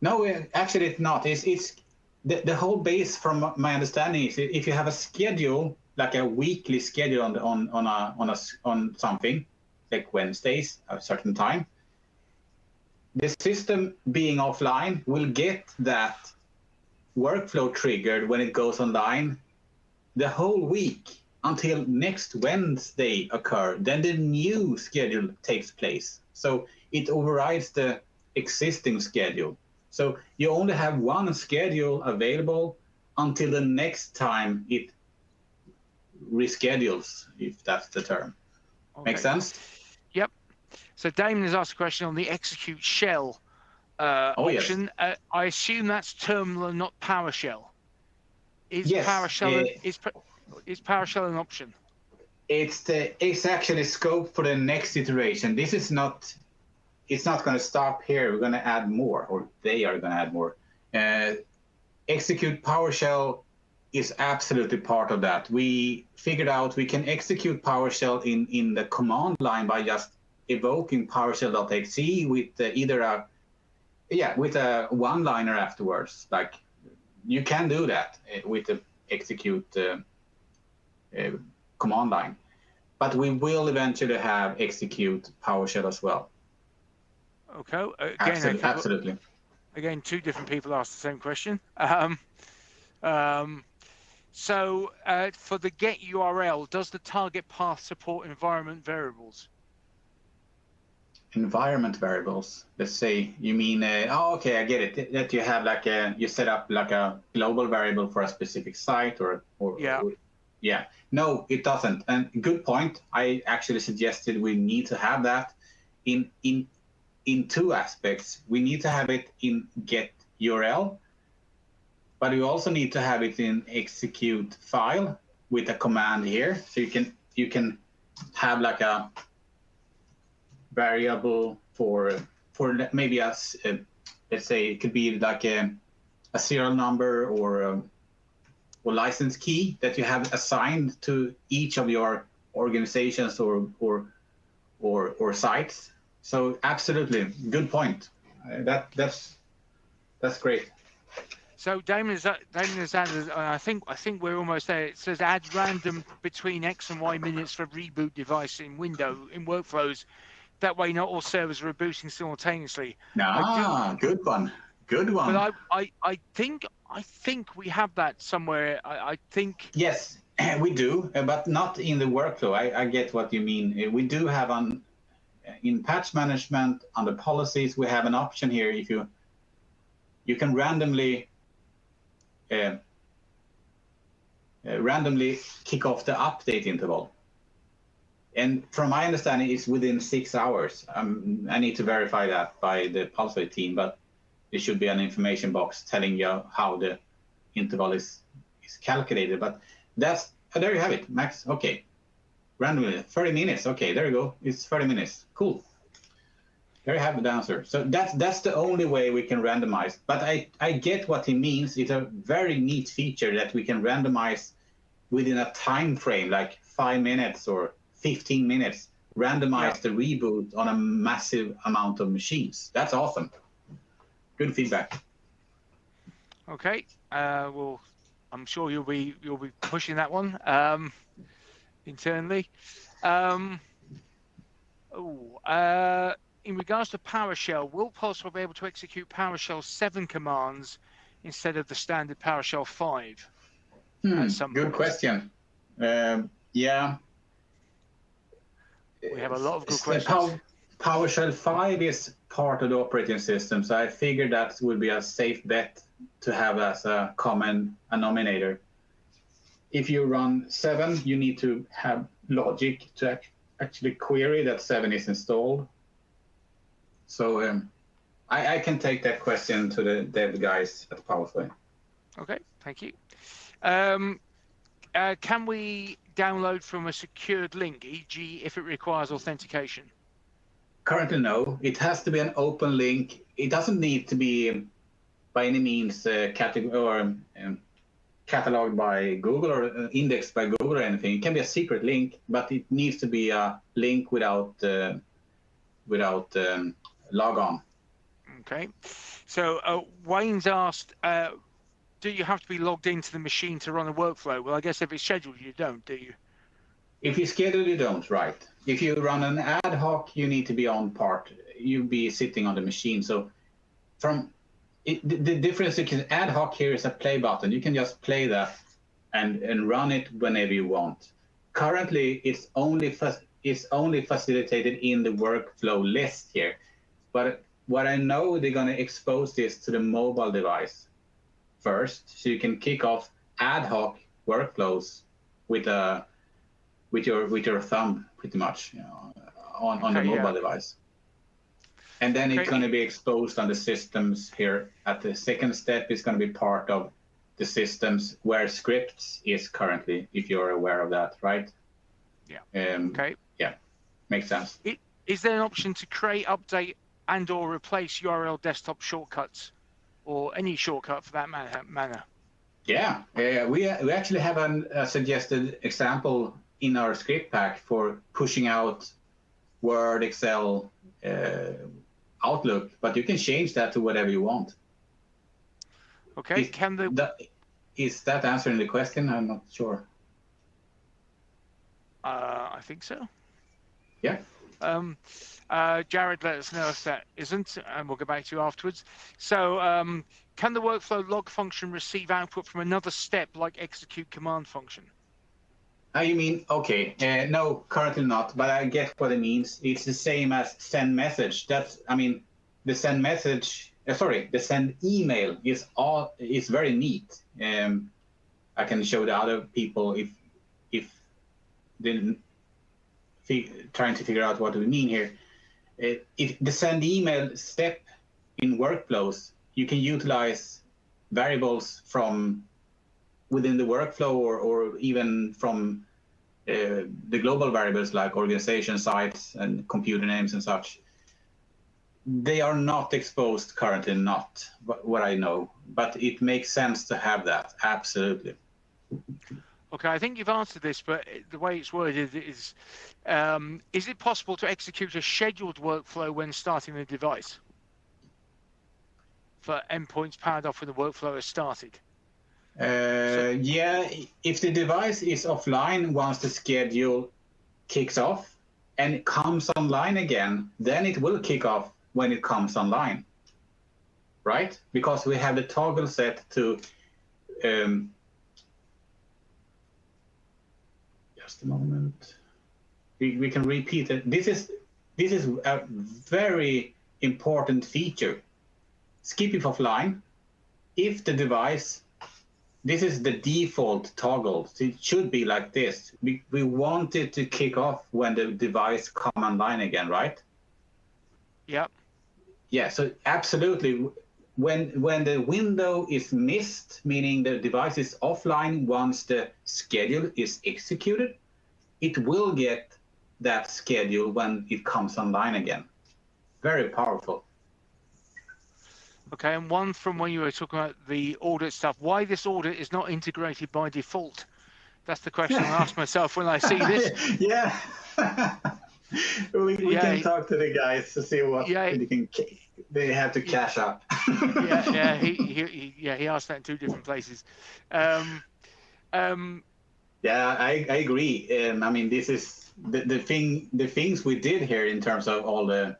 No, actually it's not. It's the whole base, from my understanding, is if you have a schedule, like a weekly schedule on something, like Wednesdays at a certain time, the system being offline will get that workflow triggered when it goes online the whole week until next Wednesday occur. Then the new schedule takes place. So it overrides the existing schedule. So you only have one schedule available until the next time it reschedules, if that's the term. Okay. Make sense? Yep. So Damon has asked a question on the execute shell option. Yes. I assume that's terminal and not PowerShell. Is yes. Is PowerShell an option? It's actually scope for the next iteration. This is not. It's not going to stop here. We're going to add more, or they are going to add more. Execute PowerShell is absolutely part of that. We figured out we can execute PowerShell in the command line by just evoking PowerShell.exe with either a one-liner afterwards. Like you can do that with the execute command line, but we will eventually have execute PowerShell as well. Okay. Again, absolutely. Again, two different people asked the same question. So for the get URL, does the target path support environment variables? Environment variables. Let's say you mean, okay, I get it. That you have like you set up like a global variable for a specific site or yeah. Yeah. No, it doesn't. And good point. I actually suggested we need to have that in two aspects. We need to have it in get URL, but we also need to have it in execute file with a command here. So you can have like a variable for maybe let's say it could be like a serial number or or license key that you have assigned to each of your organizations or sites. So absolutely, good point. That's great. So Damon has added, I think we're almost there. It says add random between X and Y minutes for reboot device in workflows. That way, not all servers are rebooting simultaneously. Good one. Good one. But I think we have that somewhere. I think. Yes, we do, but not in the workflow. I get what you mean. We do have in patch management under policies. We have an option here. If you can randomly kick off the update interval. And from my understanding, it's within 6 hours. I need to verify that by the Pulseway team, but there should be an information box telling you how the interval is calculated. But there you have it, Max. Okay, randomly 30 minutes. Okay, there you go. It's 30 minutes. Cool. There you have the answer. So that's the only way we can randomize. But I get what he means. It's a very neat feature that we can randomize within a time frame, like 5 minutes or 15 minutes, randomize the reboot on a massive amount of machines. That's awesome. Good feedback. Okay. Well, I'm sure you'll be pushing that one internally. In regards to PowerShell, will Pulseway be able to execute PowerShell 7 commands instead of the standard PowerShell 5? Good question. Yeah. We have a lot of good questions. PowerShell 5 is part of the operating system, so I figured that would be a safe bet to have as a common denominator. If you run 7, you need to have logic to actually query that 7 is installed. So I can take that question to the dev guys at Pulseway. Okay, thank you. Can we download from a secured link, e.g. if it requires authentication? Currently, no. It has to be an open link. It doesn't need to be by any means cataloged by Google or indexed by Google or anything. It can be a secret link, but it needs to be a link without logon. Okay. So Wayne's asked, do you have to be logged into the machine to run a workflow? Well, I guess if it's scheduled, you don't, do you? If you schedule, you don't, right. If you run an ad hoc, you need to be on part. You'll be sitting on the machine. So the difference is ad hoc here is a play button. You can just play that and run it whenever you want. Currently, it's only facilitated in the workflow list here. But what I know, they're going to expose this to the mobile device first, so you can kick off ad hoc workflows with your thumb, pretty much, on the mobile device. And then it's going to be exposed on the systems here. At the second step, it's going to be part of the systems where scripts is currently, if you're aware of that, right? Yeah. Yeah, makes sense. Is there an option to create, update, and/or replace URL desktop shortcuts, or any shortcut for that matter? Yeah, we actually have a suggested example in our script pack for pushing out Word, Excel, Outlook, but you can change that to whatever you want. Okay, is that answering the question? I'm not sure. I think so. Yeah. Jared, let us know if that isn't, and we'll get back to you afterwards. So can the workflow log function receive output from another step like execute command function? You mean, okay, no, currently not, but I get what it means. It's the same as send message. The send message, the send email is very neat. I can show the other people if they're trying to figure out what we mean here. If the send email step in workflows, you can utilize variables from within the workflow or even from the global variables like organization sites and computer names and such. They are not exposed currently, not what I know, but it makes sense to have that, absolutely. Okay, I think you've answered this, but the way it's worded is it possible to execute a scheduled workflow when starting the device for endpoints powered off when the workflow has started? Yeah, if the device is offline once the schedule kicks off and it comes online again, then it will kick off when it comes online, right? Because we have the toggle set to just a moment. We can repeat it. This is a very important feature. Skip if offline. If the device, this is the default toggle. So it should be like this. We want it to kick off when the device come online again, right? Yep. Yeah. So absolutely. When the window is missed, meaning the device is offline once the schedule is executed, it will get that schedule when it comes online again. Very powerful. Okay, and one from when you were talking about the audit stuff, why this audit is not integrated by default? That's the question I ask myself when I see this. Yeah. we can talk to the guys to see what they have to cash up. He asked that in two different places. Yeah, I agree. I mean, this is the things we did here in terms of all the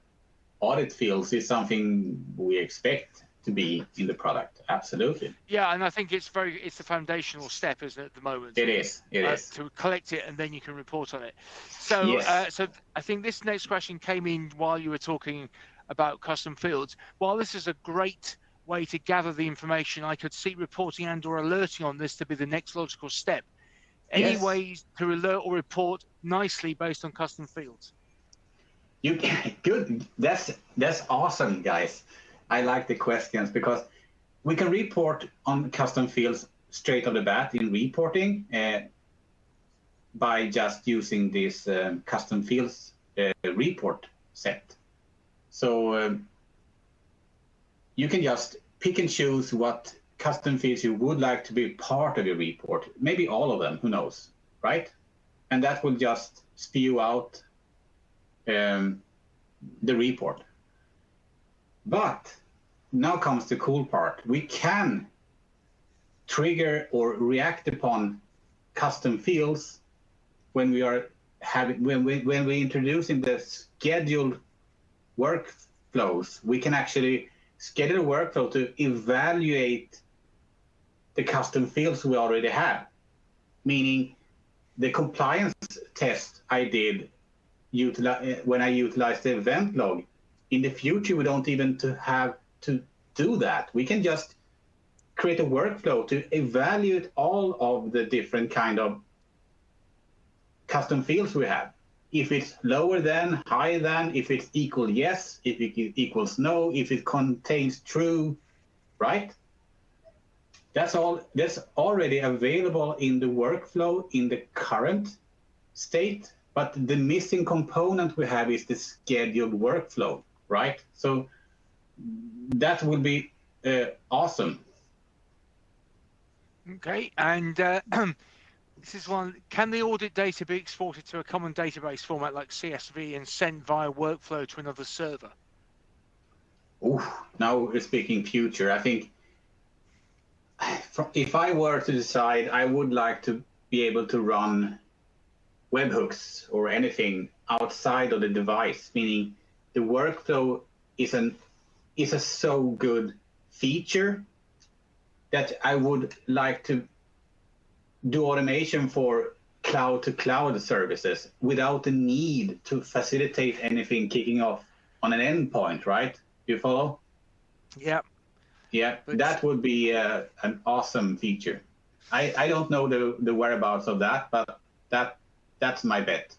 audit fields is something we expect to be in the product. Absolutely. Yeah, and I think it's the foundational step, isn't it, at the moment? It is. It is to collect it and then you can report on it. So, yes. So I think this next question came in while you were talking about custom fields. While this is a great way to gather the information, I could see reporting and/or alerting on this to be the next logical step. Any ways to alert or report nicely based on custom fields? You good. That's awesome, guys. I like the questions because we can report on custom fields straight off the bat in reporting by just using this custom fields report set. So you can just pick and choose what custom fields you would like to be part of your report. Maybe all of them, who knows, right? And that will just spew out the report. But now comes the cool part. We can trigger or react upon custom fields when we are when we're introducing the scheduled workflows. We can actually schedule a workflow to evaluate the custom fields we already have, meaning the compliance test I did when I utilized the event log. In the future, we don't even have to do that. We can just create a workflow to evaluate all of the different kind of custom fields we have. If it's lower than, higher than, if it's equal yes, if it equals no, if it contains true, right? That's already available in the workflow in the current state, but the missing component we have is the scheduled workflow, right? So that would be awesome. Okay, and this is one. Can the audit data be exported to a common database format like CSV and sent via workflow to another server? Ooh, now we're speaking future. I think if I were to decide, I would like to be able to run webhooks or anything outside of the device, meaning the workflow is a so good feature that I would like to do automation for cloud-to-cloud services without the need to facilitate anything kicking off on an endpoint, right? Do you follow? Yeah. Yeah, that would be an awesome feature. I don't know the whereabouts of that, but that's my bet.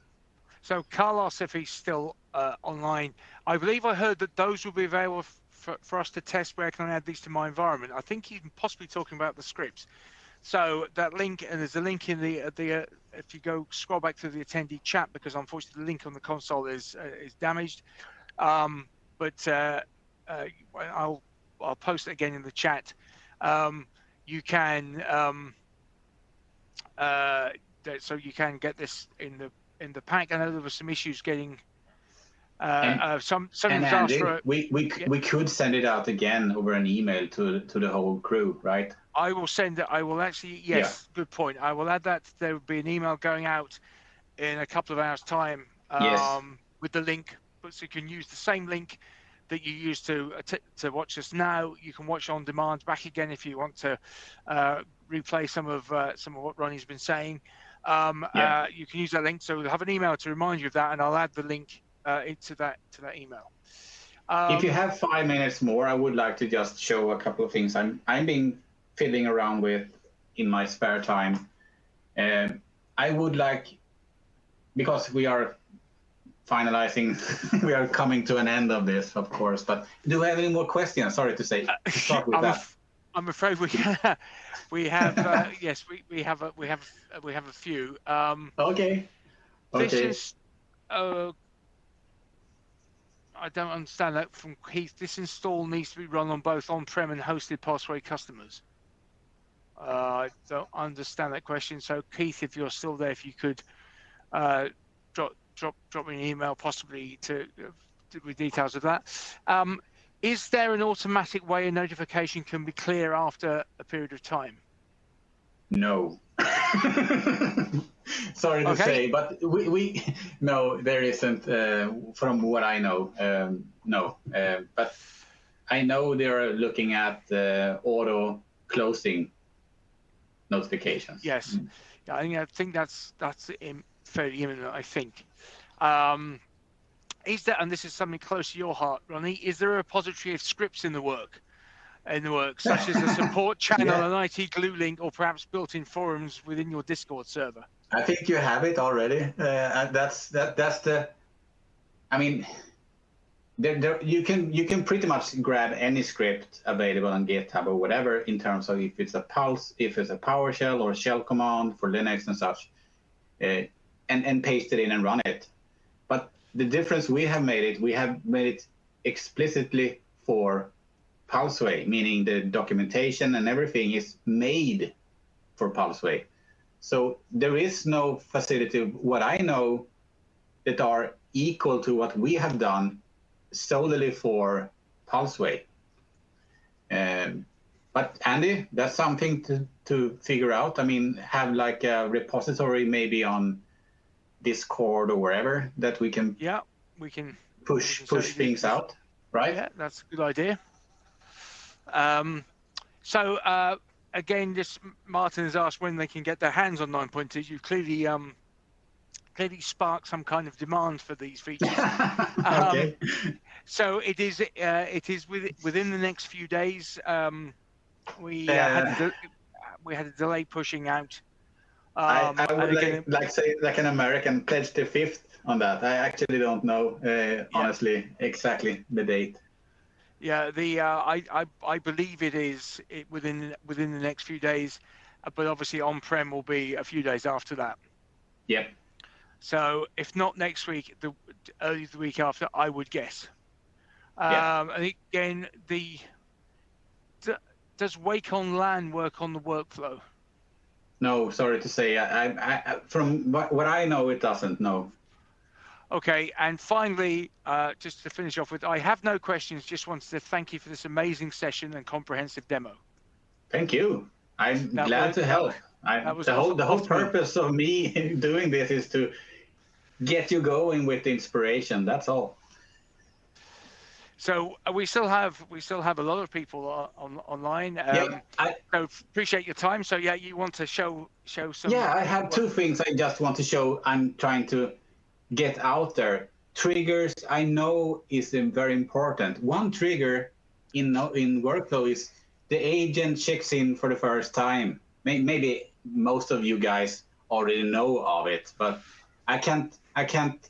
So Carlos, if he's still online, I believe I heard that those will be available for us to test. Where can I add these to my environment? I think he's possibly talking about the scripts. So that link, and there's a link in the if you go scroll back to the attendee chat, because unfortunately the link on the console is damaged. But I'll post it again in the chat. You can so you can get this in the pack. I know there were some issues getting some and was asked Andy, for. we could send it out again over an email to the whole crew, right? I will send it. I will actually. Yes, good point. I will add that. There will be an email going out in a couple of hours' time Yes. with the link, so you can use the same link that you used to watch us now. You can watch on demand back again if you want to replay some of what Ronnie's been saying. You can use that link. So we'll have an email to remind you of that, and I'll add the link into that email. If you have 5 minutes more, I would like to just show a couple of things I'm been fiddling around with in my spare time. I would like, because we are finalizing, we are coming to an end of this, of course. But do we have any more questions? Sorry to say. To start with I'm afraid we have yes, we have a few. Okay. This is I don't understand that from Keith. This install needs to be run on both on-prem and hosted Pulseway customers. I don't understand that question. So Keith, if you're still there, if you could drop me an email, possibly with details of that. Is there an automatic way a notification can be clear after a period of time? No. Sorry to say, but we no, there isn't. From what I know, no. But I know they're looking at auto closing notifications. Yes, yeah, I think that's fairly imminent. I think. Is there, and this is something close to your heart, Ronnie? Is there a repository of scripts in the works, such as a support channel, an IT glue link, or perhaps built-in forums within your Discord server? I think you have it already. That's the. I mean, you can pretty much grab any script available on GitHub or whatever in terms of if it's a PowerShell or shell command for Linux and such, and paste it in and run it. But the difference we have made it explicitly for Pulseway, meaning the documentation and everything is made for Pulseway. So there is no facility, what I know, that are equal to what we have done solely for Pulseway. But Andy, that's something to figure out. I mean, have like a repository maybe on Discord or wherever that we can push things out, right? Yeah, that's a good idea. Again, just Martin has asked when they can get their hands on 9.2. You've clearly sparked some kind of demand for these features. Okay. So it is within the next few days. We had a delay pushing out. I would like an American pledge the 5th on that. I actually don't know honestly exactly the date. Yeah, I believe it is within the next few days, but obviously on-prem will be a few days after that. Yep. So if not next week, early the week after, I would guess. And again, does Wake on LAN work on the workflow? No, sorry to say. I from what I know, it doesn't. No. Okay, and finally, just to finish off with, I have no questions. Just wanted to thank you for this amazing session and comprehensive demo. Thank you. I'm glad to help. The whole purpose of me doing this is to get you going with the inspiration. That's all. So we still have a lot of people online. So appreciate your time. So yeah, you want to show some. Yeah, I have two things I just want to show. I'm trying to get out there. Triggers, I know, is very important. One trigger in workflow is the agent checks in for the first time. Maybe most of you guys already know of it, but I can't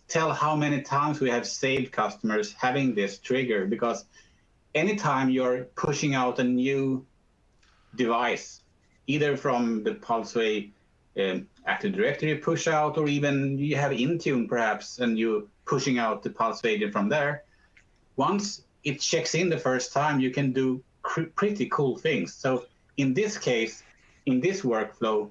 tell how many times we have saved customers having this trigger, because anytime you're pushing out a new device, either from the Pulseway Active Directory push out, or even you have Intune perhaps, and you're pushing out the Pulseway agent from there. Once it checks in the first time, you can do pretty cool things. So in this case, in this workflow,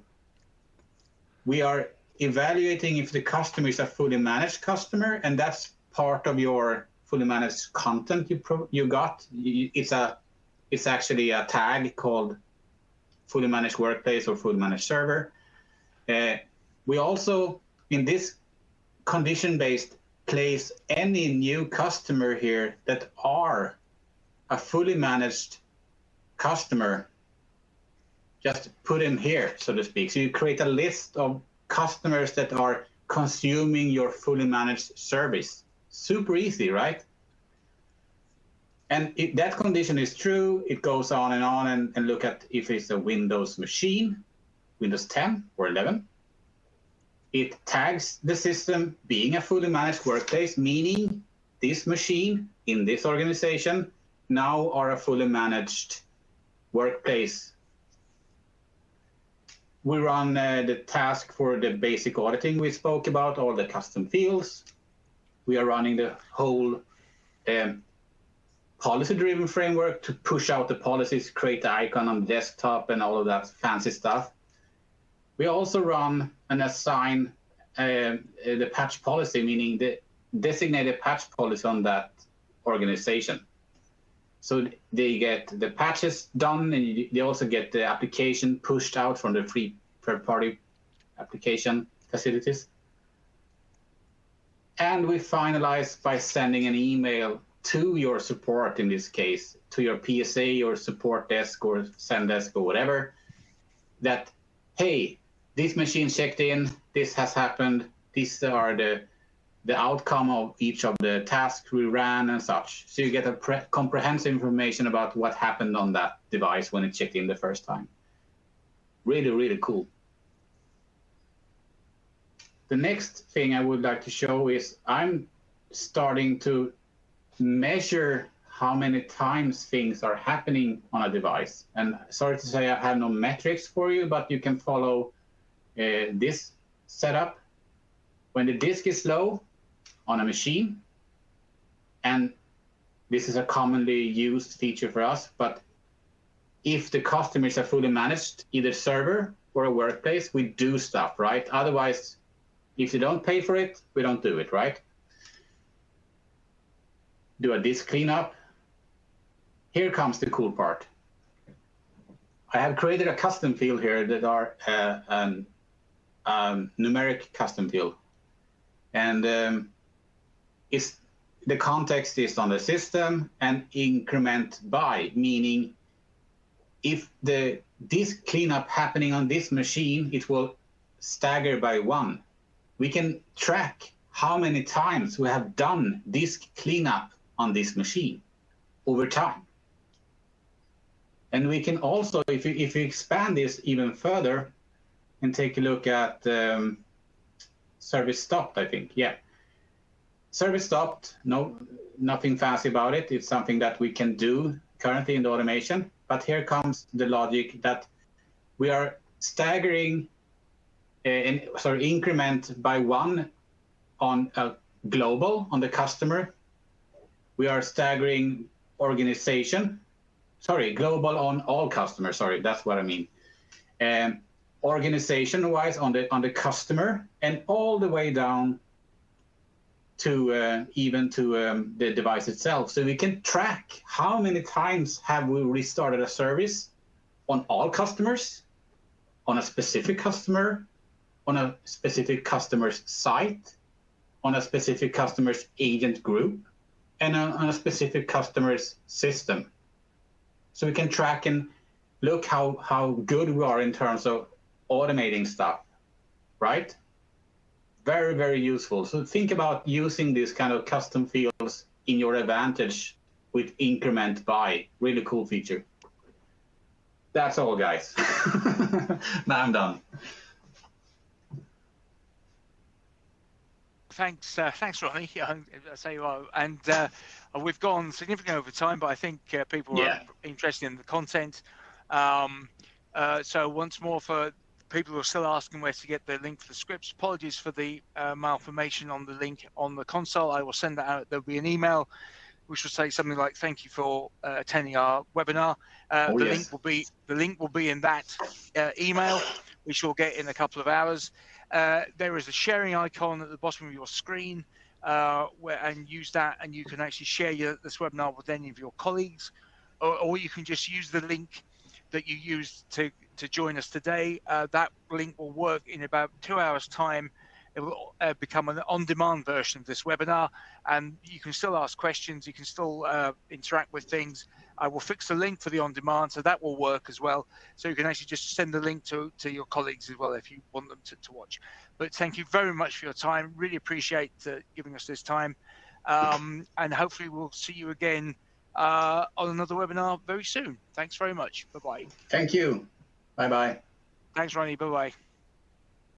we are evaluating if the customer is a fully managed customer, and that's part of your fully managed content you got. It's actually a tag called fully managed workplace or fully managed server. We also, in this condition-based, place any new customer here that are a fully managed customer, just put in here, so to speak. So you create a list of customers that are consuming your fully managed service. Super easy, right? And if that condition is true, it goes on and look at if it's a Windows machine, Windows 10 or 11. It tags the system being a fully managed workplace, meaning this machine in this organization now are a fully managed workplace. We run the task for the basic auditing we spoke about, all the custom fields. We are running the whole policy-driven framework to push out the policies, create the icon on the desktop, and all of that fancy stuff. We also run and assign the patch policy, meaning the designated patch policy on that organization. So they get the patches done, and they also get the application pushed out from the free third-party application facilities. And we finalize by sending an email to your support, in this case, to your PSA or support desk or send desk or whatever, that, hey, this machine checked in, this has happened, these are the outcome of each of the tasks we ran and such. So you get a comprehensive information about what happened on that device when it checked in the first time. Really, really cool. The next thing I would like to show is I'm starting to measure how many times things are happening on a device. And sorry to say I have no metrics for you, but you can follow this setup. When the disk is low on a machine, and this is a commonly used feature for us, but if the customers are fully managed, either server or a workplace, we do stuff, right? Otherwise, if you don't pay for it, we don't do it, right? Do a disk cleanup. Here comes the cool part. I have created a custom field here that are numeric custom field. And the context is on the system and increment by, meaning if the disk cleanup happening on this machine, it will stagger by 1. We can track how many times we have done disk cleanup on this machine over time. And we can also, if you expand this even further and take a look at service stopped, I think, yeah. Service stopped, no, nothing fancy about it. It's something that we can do currently in the automation. But here comes the logic that we are staggering, increment by 1 on a global, on the customer. We are staggering organization, global on all customers, that's what I mean. Organization-wise on the customer, and all the way down to even to the device itself. So we can track how many times have we restarted a service on all customers, on a specific customer, on a specific customer's site, on a specific customer's agent group, and on a specific customer's system. So we can track and look how good we are in terms of automating stuff, right? Very, very useful. So think about using these kind of custom fields in your advantage with increment by. Really cool feature. That's all, guys. Now I'm done. Thanks, Ronnie. And we've gone significantly over time, but I think people are interested in the content. So once more, for people who are still asking where to get the link for the scripts, apologies for the malformation on the link on the console. I will send that out. There'll be an email which will say something like, "Thank you for attending our webinar." The link will be in that email. which you'll get in a couple of hours. There is a sharing icon at the bottom of your screen, and use that, and you can actually share this webinar with any of your colleagues, or you can just use the link that you used to join us today. That link will work in about 2 hours' time. It will become an on-demand version of this webinar, and you can still ask questions, you can still interact with things. I will fix the link for the on-demand, so that will work as well. So you can actually just send the link to your colleagues as well if you want them to watch. But thank you very much for your time. Really appreciate giving us this time. And hopefully we'll see you again on another webinar very soon. Thanks very much. Bye-bye. Thank you. Bye-bye. Thanks, Ronnie. Bye-bye.